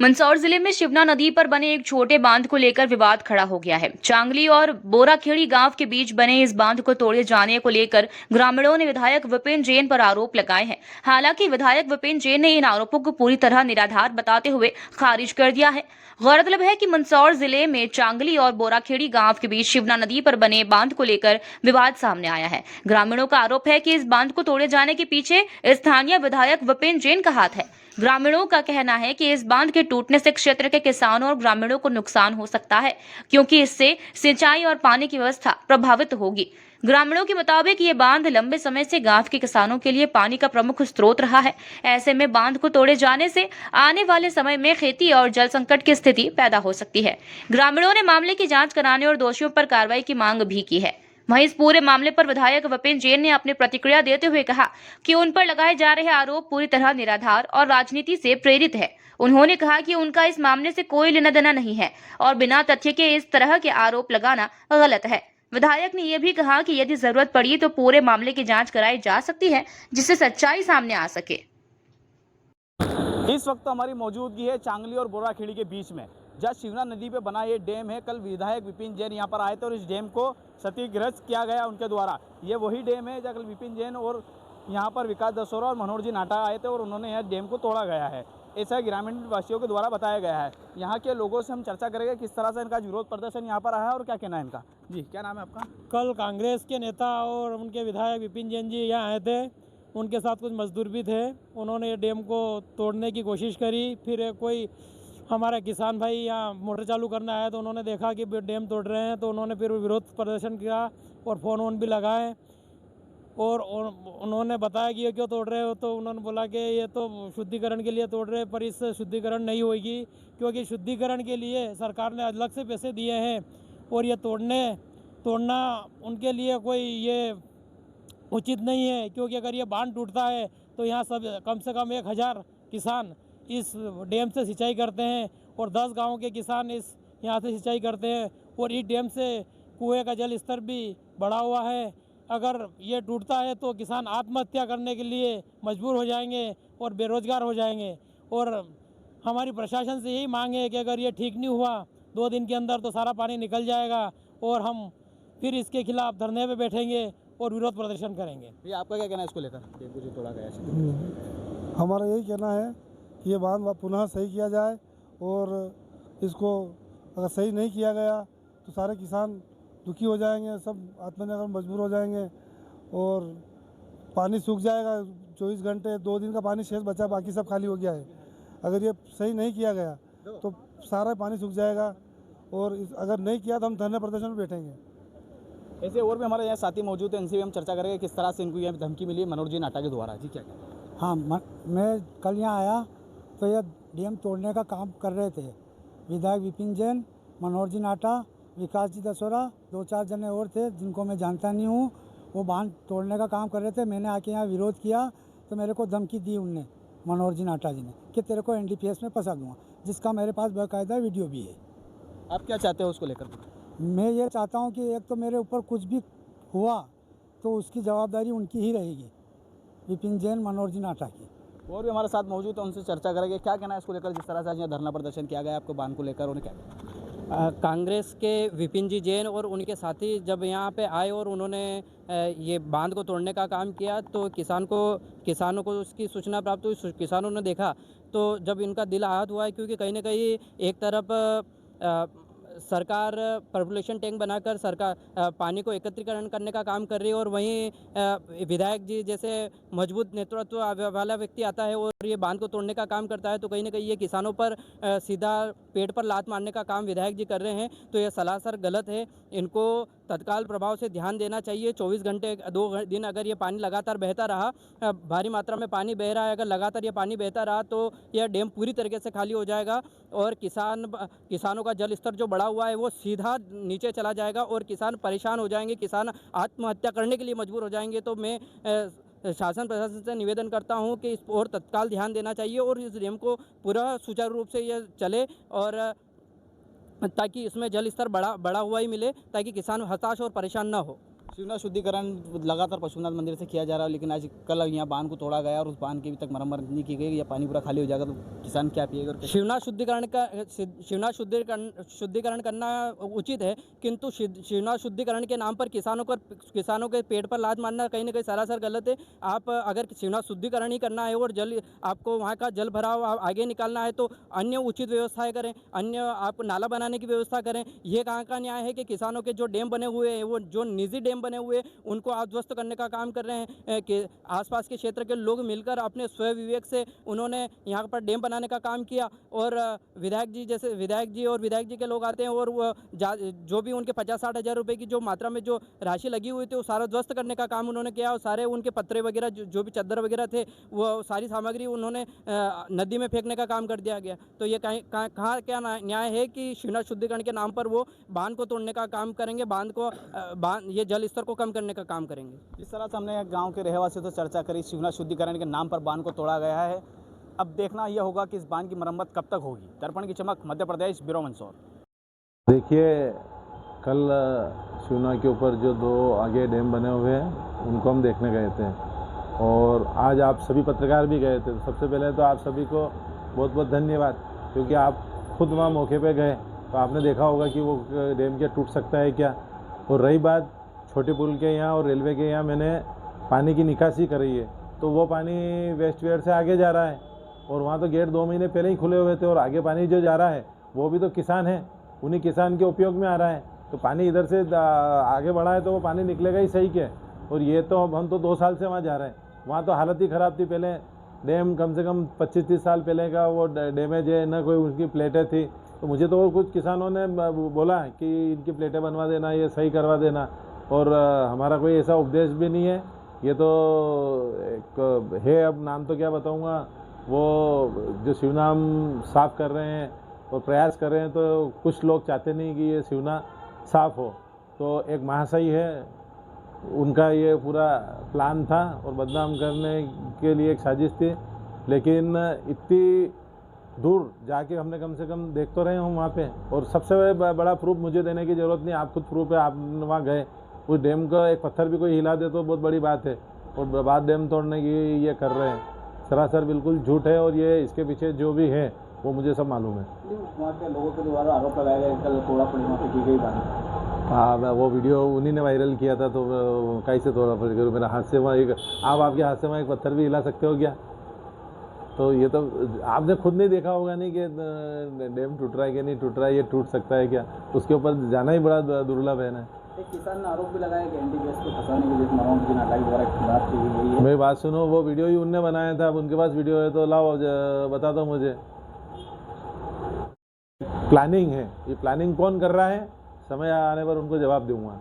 मंदसौर जिले में शिवना नदी पर बने एक छोटे बांध को लेकर विवाद खड़ा हो गया है। चांगली और बोराखेड़ी गांव के बीच बने इस बांध को तोड़े जाने को लेकर ग्रामीणों ने विधायक विपिन जैन पर आरोप लगाए हैं। हालांकि विधायक विपिन जैन ने इन आरोपों को पूरी तरह निराधार बताते हुए खारिज कर दिया है। गौरतलब है कि मंदसौर जिले में चांगली और बोराखेड़ी गांव के बीच शिवना नदी पर बने बांध को लेकर विवाद सामने आया है। ग्रामीणों का आरोप है कि इस बांध को तोड़े जाने के पीछे स्थानीय विधायक विपिन जैन का हाथ है। ग्रामीणों का कहना है कि इस बांध के टूटने से क्षेत्र के किसानों और ग्रामीणों को नुकसान हो सकता है, क्योंकि इससे सिंचाई और पानी की व्यवस्था प्रभावित होगी। ग्रामीणों के मुताबिक ये बांध लंबे समय से गांव के किसानों के लिए पानी का प्रमुख स्रोत रहा है। ऐसे में बांध को तोड़े जाने से आने वाले समय में खेती और जल संकट की स्थिति पैदा हो सकती है। ग्रामीणों ने मामले की जांच कराने और दोषियों पर कार्रवाई की मांग भी की है। वहीं इस पूरे मामले पर विधायक विपिन जैन ने अपनी प्रतिक्रिया देते हुए कहा कि उन पर लगाए जा रहे आरोप पूरी तरह निराधार और राजनीति से प्रेरित है। उन्होंने कहा कि उनका इस मामले से कोई लेना देना नहीं है और बिना तथ्य के इस तरह के आरोप लगाना गलत है। विधायक ने यह भी कहा कि यदि जरूरत पड़ी तो पूरे मामले की जांच कराई जा सकती है, जिससे सच्चाई सामने आ सके। इस वक्त हमारी मौजूदगी है चांगली और बोराखेड़ी के बीच में, जहाँ शिवना नदी पे बना ये डैम है। कल विधायक विपिन जैन यहाँ पर आए थे और इस डैम को क्षतिग्रस्त किया गया उनके द्वारा। ये वही डैम है जहाँ कल विपिन जैन और यहाँ पर विकास दसोरा और मनोहर जी नाटा आए थे और उन्होंने यह डैम को तोड़ा गया है, ऐसा ग्रामीण वासियों के द्वारा बताया गया है। यहाँ के लोगों से हम चर्चा करेंगे किस तरह से इनका विरोध प्रदर्शन यहाँ पर आया है और क्या कहना है इनका। जी, क्या नाम है आपका? कल कांग्रेस के नेता और उनके विधायक विपिन जैन जी यहाँ आए थे। उनके साथ कुछ मजदूर भी थे। उन्होंने ये डैम को तोड़ने की कोशिश करी। फिर कोई हमारे किसान भाई यहाँ मोटर चालू करने आया तो उन्होंने देखा कि डैम तोड़ रहे हैं, तो उन्होंने फिर विरोध प्रदर्शन किया और फ़ोन वोन भी लगाए और उन्होंने बताया कि ये क्यों तोड़ रहे हो। तो उन्होंने बोला कि ये तो शुद्धिकरण के लिए तोड़ रहे हैं, पर इससे शुद्धिकरण नहीं होगी, क्योंकि शुद्धिकरण के लिए सरकार ने अलग से पैसे दिए हैं और ये तोड़ना उनके लिए कोई ये उचित नहीं है। क्योंकि अगर ये बांध टूटता है तो यहाँ सब कम से कम 1000 किसान इस डैम से सिंचाई करते हैं और 10 गाँव के किसान यहाँ से सिंचाई करते हैं और इस डैम से कुएं का जल स्तर भी बढ़ा हुआ है। अगर ये टूटता है तो किसान आत्महत्या करने के लिए मजबूर हो जाएंगे और बेरोजगार हो जाएंगे। और हमारी प्रशासन से यही मांग है कि अगर ये ठीक नहीं हुआ 2 दिन के अंदर तो सारा पानी निकल जाएगा और हम फिर इसके खिलाफ धरने पे बैठेंगे और विरोध प्रदर्शन करेंगे। ये आपका क्या कहना है इसको लेकर, डैम को जो तोड़ा गया है? हमारा यही कहना है कि ये बांध पुनः सही किया जाए और इसको अगर सही नहीं किया गया तो सारे किसान दुखी हो जाएंगे, सब आत्महत्या करने मजबूर हो जाएंगे और पानी सूख जाएगा। 24 घंटे 2 दिन का पानी शेष बचा, बाकी सब खाली हो गया है। अगर ये सही नहीं किया गया तो सारा पानी सूख जाएगा और अगर नहीं किया तो हम धरने प्रदर्शन में बैठेंगे। ऐसे और भी हमारे यहाँ साथी मौजूद हैं, इनसे भी हम चर्चा करेंगे किस तरह से इनको यह धमकी मिली है मनोहर जी नाटा के द्वारा। जी, क्या कहना है? हाँ, मैं कल यहाँ आया तो यह डैम तोड़ने का काम कर रहे थे विधायक विपिन जैन, मनोहर जी नाटा, विकास जी दसोरा, 2-4 जने और थे जिनको मैं जानता नहीं हूँ। वो बांध तोड़ने का काम कर रहे थे। मैंने आके यहाँ विरोध किया तो मेरे को धमकी दी उनने, मनोहर जी नाटा जी ने, कि तेरे को NDPS में फंसा दूँगा, जिसका मेरे पास बाकायदा वीडियो भी है। आप क्या चाहते हो उसको लेकर? मैं ये चाहता हूँ कि एक तो मेरे ऊपर कुछ भी हुआ तो उसकी जवाबदारी उनकी ही रहेगी, विपिन जैन, मनोहर जी नाटा की। और भी हमारे साथ मौजूद है, उनसे चर्चा करेंगे क्या कहना है इसको लेकर, जिस तरह से आज यहाँ धरना प्रदर्शन किया गया आपको बांध को लेकर, उन्हें क्या कहना है? कांग्रेस के विपिन जी जैन और उनके साथी जब यहाँ पे आए और उन्होंने ये बांध को तोड़ने का काम किया तो किसानों को उसकी सूचना प्राप्त हुई। किसानों ने देखा तो जब इनका दिल आहत हुआ है, क्योंकि कहीं ना कहीं एक तरफ सरकार पॉपुलेशन टैंक बनाकर सरकार पानी को एकत्रीकरण करने का काम कर रही है और वहीं विधायक जी जैसे मजबूत नेतृत्व वाला व्यक्ति आता है और ये बांध को तोड़ने का काम करता है, तो कहीं ना कहीं ये किसानों पर सीधा पेट पर लात मारने का काम विधायक जी कर रहे हैं। तो ये सरासर गलत है। इनको तत्काल प्रभाव से ध्यान देना चाहिए। 24 घंटे 2 दिन अगर ये पानी लगातार बहता रहा, भारी मात्रा में पानी बह रहा है, अगर लगातार ये पानी बहता रहा तो यह डैम पूरी तरीके से खाली हो जाएगा और किसानों का जल स्तर जो बढ़ा हुआ है वो सीधा नीचे चला जाएगा और किसान परेशान हो जाएंगे, किसान आत्महत्या करने के लिए मजबूर हो जाएंगे। तो मैं शासन प्रशासन से निवेदन करता हूं कि इस और तत्काल ध्यान देना चाहिए और इस डैम को पूरा सुचारू रूप से ये चले और ताकि इसमें जल स्तर बढ़ा हुआ ही मिले, ताकि किसान हताश और परेशान ना हो। शिवना शुद्धिकरण लगातार पशुपतिनाथ मंदिर से किया जा रहा है, लेकिन आज कल यहाँ बांध को तोड़ा गया और उस बांध की अभी तक मरम्मत नहीं की गई। या पानी पूरा खाली हो जाएगा तो किसान क्या पिएगा? और शिवना शुद्धिकरण करना उचित है, किंतु शिवना शुद्धिकरण के नाम पर किसानों के पेट पर लात मारना कहीं ना कहीं सरासर गलत है। आप अगर शिवना शुद्धिकरण ही करना है और आपको वहाँ का जल भराव आगे निकालना है तो अन्य उचित व्यवस्थाएं करें, अन्य आप नाला बनाने की व्यवस्था करें। ये कहाँ का न्याय है कि किसानों के जो डैम बने हुए हैं, वो जो निजी डैम बने हुए उनको आप ध्वस्त करने का काम कर रहे हैं। कि आसपास के क्षेत्र के लोग मिलकर अपने स्वयं विवेक से उन्होंने यहाँ पर डैम बनाने का काम किया और विधायक जी के लोग आते हैं और वो जो भी उनके 50-60 हज़ार रुपये की जो मात्रा में जो राशि लगी हुई थी वो सारा ध्वस्त करने का काम उन्होंने किया और सारे उनके पत्रे वगैरह जो भी चद्दर वगैरह थे वो सारी सामग्री उन्होंने नदी में फेंकने का काम कर दिया गया। तो ये कहाँ क्या न्याय है कि शिवना शुद्धिकरण के नाम पर वो बांध को तोड़ने का काम करेंगे, ये जल स्तर को कम करने का काम करेंगे। इस तरह से हमने गांव के रहवासियों से चर्चा करी। शिवना शुद्धिकरण के नाम पर बांध को तोड़ा गया है। अब देखना यह होगा कि इस बांध की मरम्मत कब तक होगी। दर्पण की चमक, मध्य प्रदेश, ब्यूरो मंदसौर। देखिए, कल शिवना के ऊपर जो 2 आगे डैम बने हुए हैं उनको हम देखने गए थे और आज आप सभी पत्रकार भी गए थे। सबसे पहले तो आप सभी को बहुत बहुत धन्यवाद, क्योंकि आप खुद वहाँ मौके पे गए तो आपने देखा होगा कि वो डैम क्या टूट सकता है क्या। और रही बात छोटे पुल के यहाँ और रेलवे के यहाँ मैंने पानी की निकासी करी है, तो वो पानी वेस्टवेयर से आगे जा रहा है और वहाँ तो गेट 2 महीने पहले ही खुले हुए थे और आगे पानी जो जा रहा है वो भी तो किसान है, उन्हीं किसान के उपयोग में आ रहा है। तो पानी इधर से आगे बढ़ा है तो वो पानी निकलेगा ही सही क्या। और ये तो हम तो 2 साल से वहाँ जा रहे हैं, वहाँ तो हालत ही ख़राब थी। पहले डैम कम से कम 25-30 साल पहले का वो डैमेज है, ना कोई उसकी प्लेटें थी। तो मुझे तो कुछ किसानों ने बोला कि इनकी प्लेटें बनवा देना, ये सही करवा देना, और हमारा कोई ऐसा उपदेश भी नहीं है। ये तो एक है, अब नाम तो क्या बताऊंगा, वो जो शिवना हम साफ़ कर रहे हैं और प्रयास कर रहे हैं, तो कुछ लोग चाहते नहीं कि ये शिवना साफ़ हो। तो एक महाशय है, उनका ये पूरा प्लान था और बदनाम करने के लिए एक साजिश थी। लेकिन इतनी दूर जाके हमने कम से कम देख तो रहे हूँ वहाँ पे, और सबसे बड़ा प्रूफ मुझे देने की ज़रूरत नहीं, आप खुद प्रूफ है, आप वहाँ गए। उस डैम का एक पत्थर भी कोई हिला दे तो बहुत बड़ी बात है, और बाद डैम तोड़ने की ये कर रहे हैं, सरासर बिल्कुल झूठ है। और ये इसके पीछे जो भी है वो मुझे सब मालूम है। वहाँ के लोगों के द्वारा आरोप लगाया गया कल तोड़ा पड़ी वहाँ पे की गई बात। हाँ, वो वीडियो उन्हीं ने वायरल किया था, तो कैसे तोड़ा पड़ गया। मेरा हाथ से वहाँ आपके हाथ से वहाँ एक पत्थर भी हिला सकते हो क्या? तो ये तो आपने खुद नहीं देखा होगा नहीं कि डैम टूट रहा है कि नहीं टूट रहा है, ये टूट सकता है क्या, उसके ऊपर जाना ही बड़ा दुर्लभ है ना। एक किसान ने आरोप भी लगाया कि एनडीपीएस को फंसाने के लिए मनोज जी नाटा द्वारा बात की गई है। मेरी बात सुनो, वो वीडियो ही उनने बनाया था, अब उनके पास वीडियो है तो लाओ, बता दो मुझे। प्लानिंग है, ये प्लानिंग कौन कर रहा है, समय आने पर उनको जवाब दूंगा।